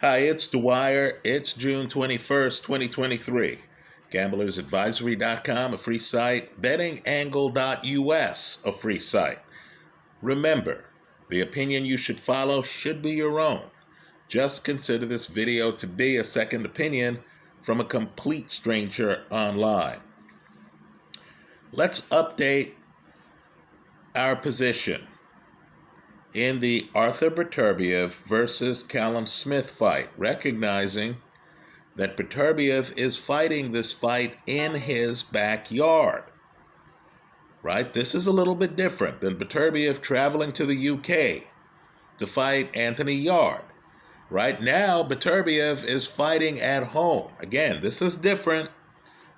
Hi, it's Dwyer. It's June 21st, 2023. GamblersAdvisory.com, a free site. BettingAngle.us, a free site. Remember, the opinion you should follow should be your own. Just consider this video to be a second opinion from a complete stranger online. Let's update our position in the Arthur Beterbiev versus Callum Smith fight, recognizing that Beterbiev is fighting this fight in his backyard, right? This is a little bit different than Beterbiev traveling to the UK to fight Anthony Yarde. Right now, Beterbiev is fighting at home. Again, this is different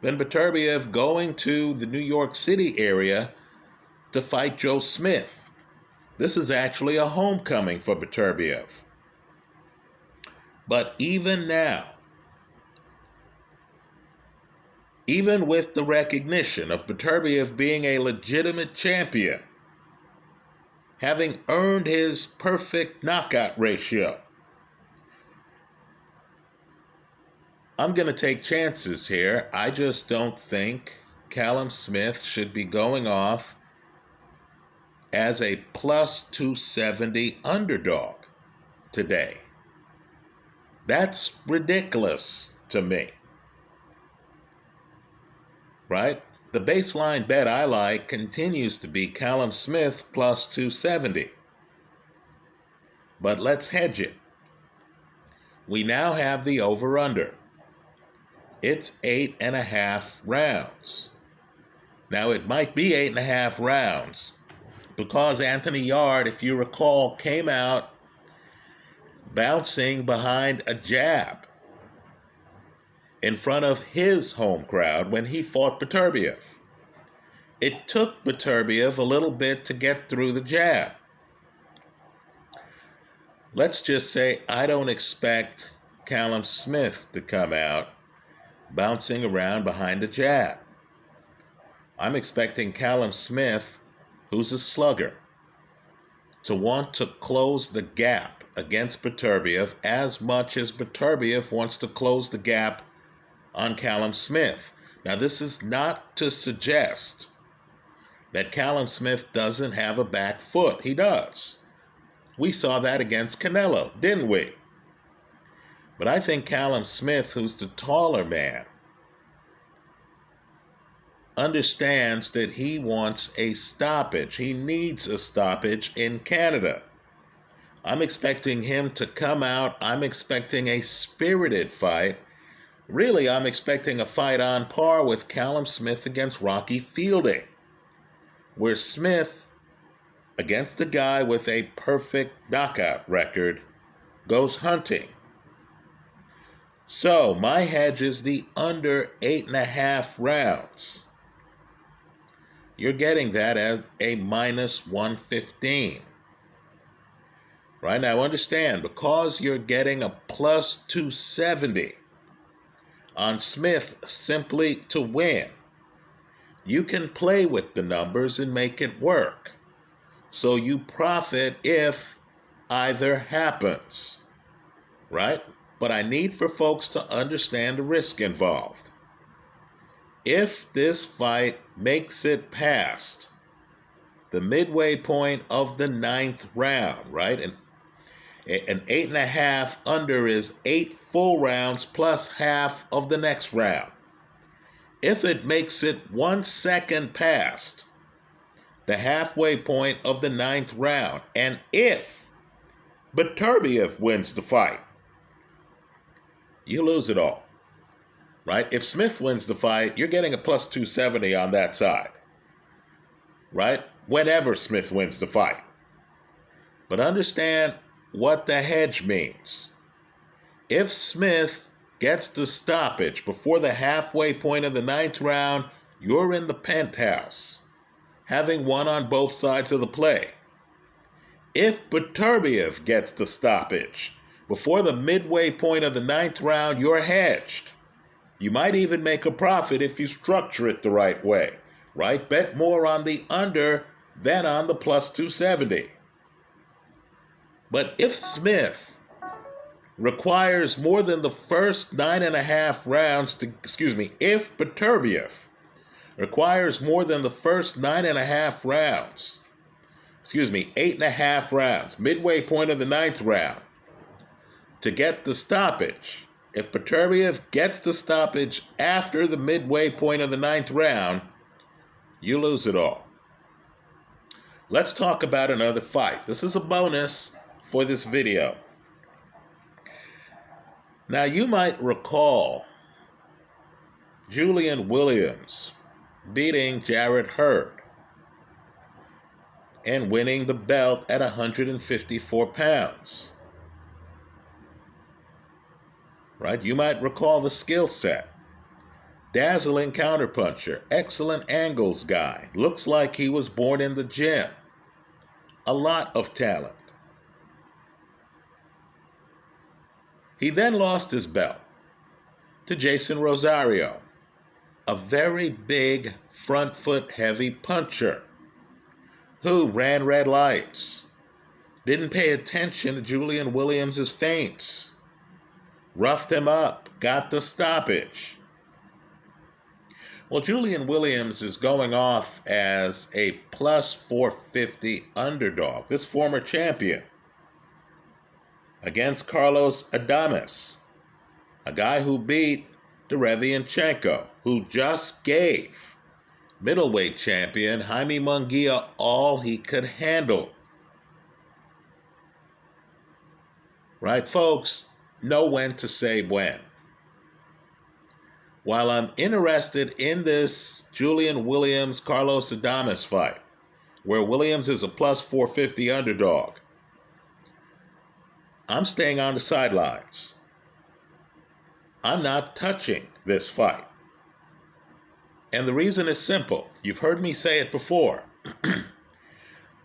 than Beterbiev going to the New York City area to fight Joe Smith. This is actually a homecoming for Beterbiev. But even now, even with the recognition of Beterbiev being a legitimate champion, having earned his perfect knockout ratio, I'm going to take chances here. I just don't think Callum Smith should be going off as a plus 270 underdog today. That's ridiculous to me. Right? The baseline bet I like continues to be Callum Smith plus 270. But let's hedge it. We now have the over-under. It's 8.5 rounds. Now, it might be 8.5 rounds because Anthony Yarde, if you recall, came out bouncing behind a jab in front of his home crowd when he fought Beterbiev. It took Beterbiev a little bit to get through the jab. Let's just say I don't expect Callum Smith to come out bouncing around behind a jab. I'm expecting Callum Smith, who's a slugger, to want to close the gap against Beterbiev as much as Beterbiev wants to close the gap on Callum Smith. Now, this is not to suggest that Callum Smith doesn't have a back foot. He does. We saw that against Canelo, didn't we? But I think Callum Smith, who's the taller man, understands that he wants a stoppage. He needs a stoppage in Canada. I'm expecting him to come out. I'm expecting a spirited fight. Really, I'm expecting a fight on par with Callum Smith against Rocky Fielding, where Smith, against a guy with a perfect knockout record, goes hunting. So my hedge is the under 8.5 rounds. You're getting that at a minus 115. Right now, understand, because you're getting a plus 270 on Smith simply to win, you can play with the numbers and make it work. So you profit if either happens, right? But I need for folks to understand the risk involved. If this fight makes it past the midway point of the 9th round, right? And an 8.5 under is 8 full rounds plus half of the next round. If it makes it 1 second past the halfway point of the 9th round, and if Beterbiev wins the fight, you lose it all, right? If Smith wins the fight, you're getting a plus 270 on that side, right? Whenever Smith wins the fight. But understand what the hedge means. If Smith gets the stoppage before the halfway point of the 9th round, you're in the penthouse, having won on both sides of the play. If Beterbiev gets the stoppage before the midway point of the 9th round, you're hedged. You might even make a profit if you structure it the right way, right? Bet more on the under than on the plus 270. But if Smith requires more than the first 9.5 rounds to, if Beterbiev requires more than the first 9.5 rounds, 8.5 rounds, midway point of the 9th round, to get the stoppage. If Beterbiev gets the stoppage after the midway point of the 9th round, you lose it all. Let's talk about another fight. This is a bonus for this video. Now, you might recall Julian Williams beating Jarrett Hurd and winning the belt at 154 pounds. Right? You might recall the skill set. Dazzling counterpuncher, excellent angles guy, looks like he was born in the gym. A lot of talent. He then lost his belt to Jason Rosario, a very big front foot heavy puncher who ran red lights, didn't pay attention to Julian Williams' feints, roughed him up, got the stoppage. Well, Julian Williams is going off as a plus 450 underdog, this former champion, against Carlos Adames, a guy who beat Derevianchenko, who just gave middleweight champion Jaime Munguia all he could handle. Right, folks? Know when to say when. While I'm interested in this Julian Williams-Carlos Adames fight, where Williams is a plus 450 underdog, I'm staying on the sidelines. I'm not touching this fight. And the reason is simple. You've heard me say it before.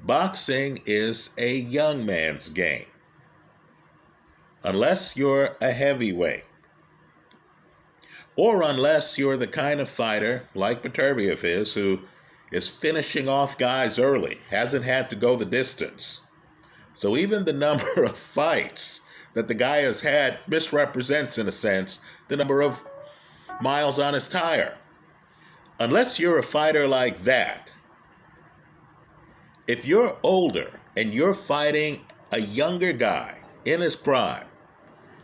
Boxing is a young man's game. Unless you're a heavyweight. Or unless you're the kind of fighter, like Beterbiev is, who is finishing off guys early, hasn't had to go the distance. So even the number of fights that the guy has had misrepresents, in a sense, the number of miles on his tire. Unless you're a fighter like that, if you're older and you're fighting a younger guy in his prime,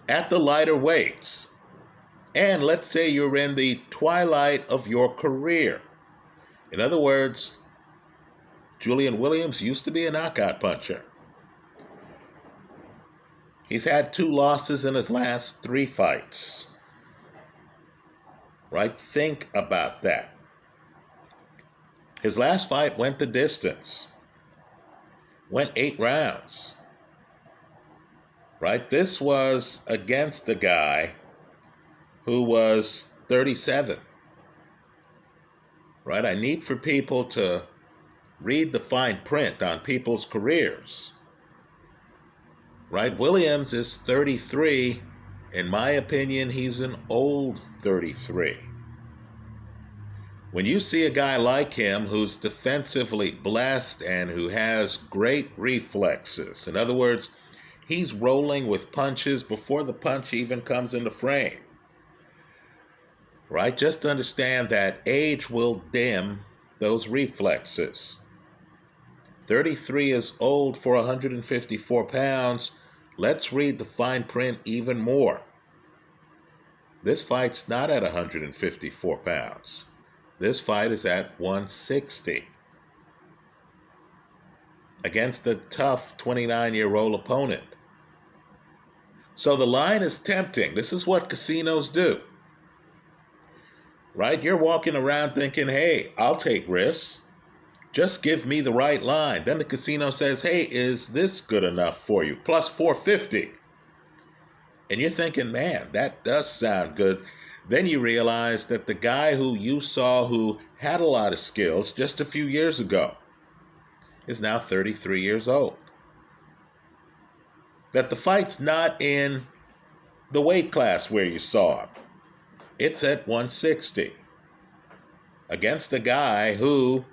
at the lighter weights, and let's say you're in the twilight of your career. In other words, Julian Williams used to be a knockout puncher. He's had 2 losses in his last 3 fights. Right? Think about that. His last fight went the distance. Went 8 rounds. Right? This was against a guy who was 37. Right? I need for people to read the fine print on people's careers. Right? Williams is 33. In my opinion, he's an old 33. When you see a guy like him who's defensively blessed and who has great reflexes, in other words, he's rolling with punches before the punch even comes into frame. Right? Just understand that age will dim those reflexes. 33 is old for 154 pounds. Let's read the fine print even more. This fight's not at 154 pounds. This fight is at 160. Against a tough 29-year-old opponent. So the line is tempting. This is what casinos do. Right? You're walking around thinking, hey, I'll take risks. Just give me the right line. Then the casino says, hey, is this good enough for you? Plus 450. And you're thinking, man, that does sound good. Then you realize that the guy who you saw who had a lot of skills just a few years ago is now 33 years old. That the fight's not in the weight class where you saw him. It's at 160. Against a guy who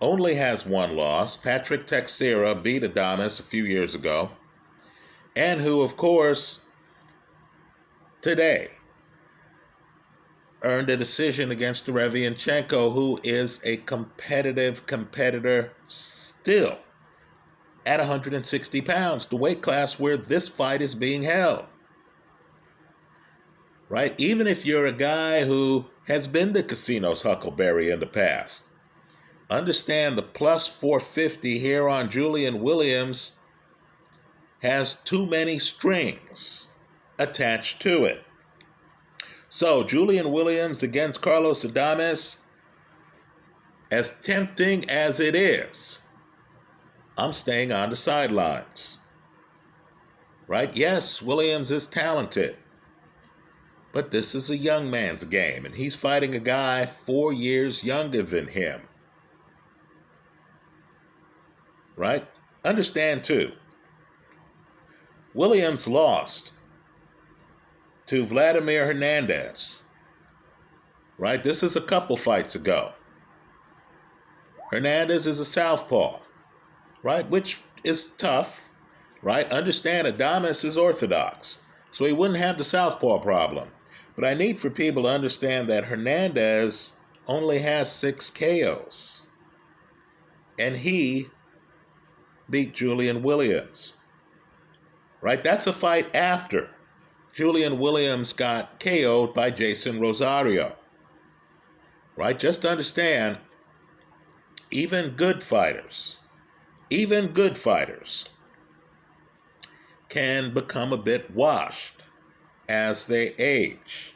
only has 1 loss. Patrick Teixeira beat Adames a few years ago. And who, of course, today earned a decision against Derevyanchenko, who is a competitive competitor still at 160 pounds, the weight class where this fight is being held. Right? Even if you're a guy who has been to Casino's Huckleberry in the past, understand the plus 450 here on Julian Williams has too many strings attached to it. So Julian Williams against Carlos Adames, as tempting as it is, I'm staying on the sidelines. Right? Yes, Williams is talented, but this is a young man's game, and he's fighting a guy 4 years younger than him. Right? Understand, too, Williams lost to Vladimir Hernandez. Right? This is a couple fights ago. Hernandez is a southpaw, right? Which is tough, right? Understand Adames is orthodox, so he wouldn't have the southpaw problem. But I need for people to understand that Hernandez only has 6 KOs. And he beat Julian Williams. Right? That's a fight after Julian Williams got KO'd by Jason Rosario. Right? Just understand, even good fighters can become a bit washed as they age.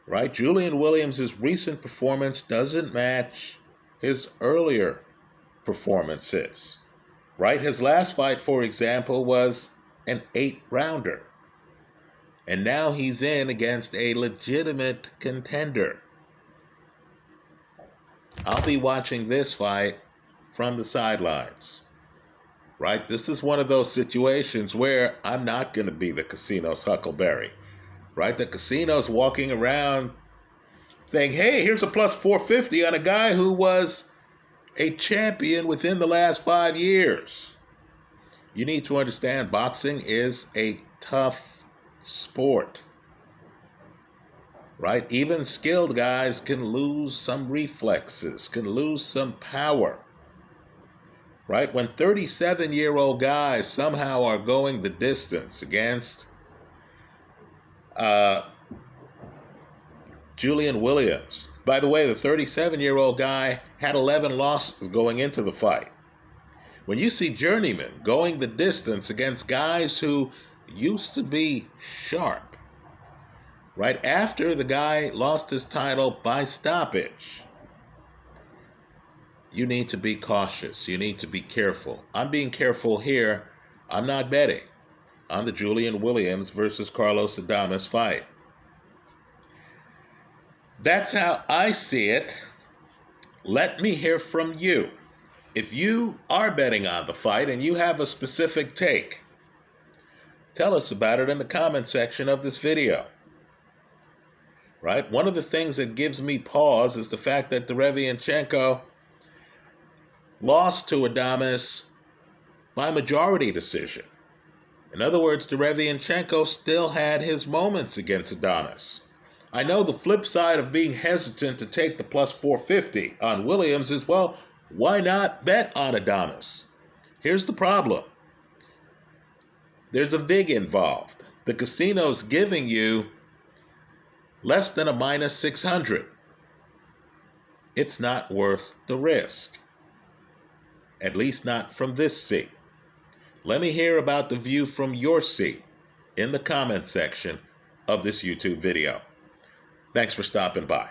Right? Julian Williams' recent performance doesn't match his earlier performances. Right? His last fight, for example, was an 8-rounder. And now he's in against a legitimate contender. I'll be watching this fight from the sidelines. Right? This is one of those situations where I'm not going to be the Casino's Huckleberry. Right? The Casino's walking around saying, hey, here's a plus 450 on a guy who was a champion within the last 5 years. You need to understand, boxing is a tough sport. Right? Even skilled guys can lose some reflexes, can lose some power. Right? When 37-year-old guys somehow are going the distance against Julian Williams. By the way, the 37-year-old guy had 11 losses going into the fight. When you see journeymen going the distance against guys who used to be sharp, right after the guy lost his title by stoppage, you need to be cautious. You need to be careful. I'm being careful here. I'm not betting on the Julian Williams versus Carlos Adames fight. That's how I see it. Let me hear from you. If you are betting on the fight and you have a specific take, tell us about it in the comment section of this video. Right? One of the things that gives me pause is the fact that Derevyanchenko lost to Adames by majority decision. In other words, Derevyanchenko still had his moments against Adames. I know the flip side of being hesitant to take the plus 450 on Williams is, well, why not bet on Adames? Here's the problem. There's a VIG involved. The casino's giving you less than a minus 600. It's not worth the risk. At least not from this seat. Let me hear about the view from your seat in the comment section of this YouTube video. Thanks for stopping by.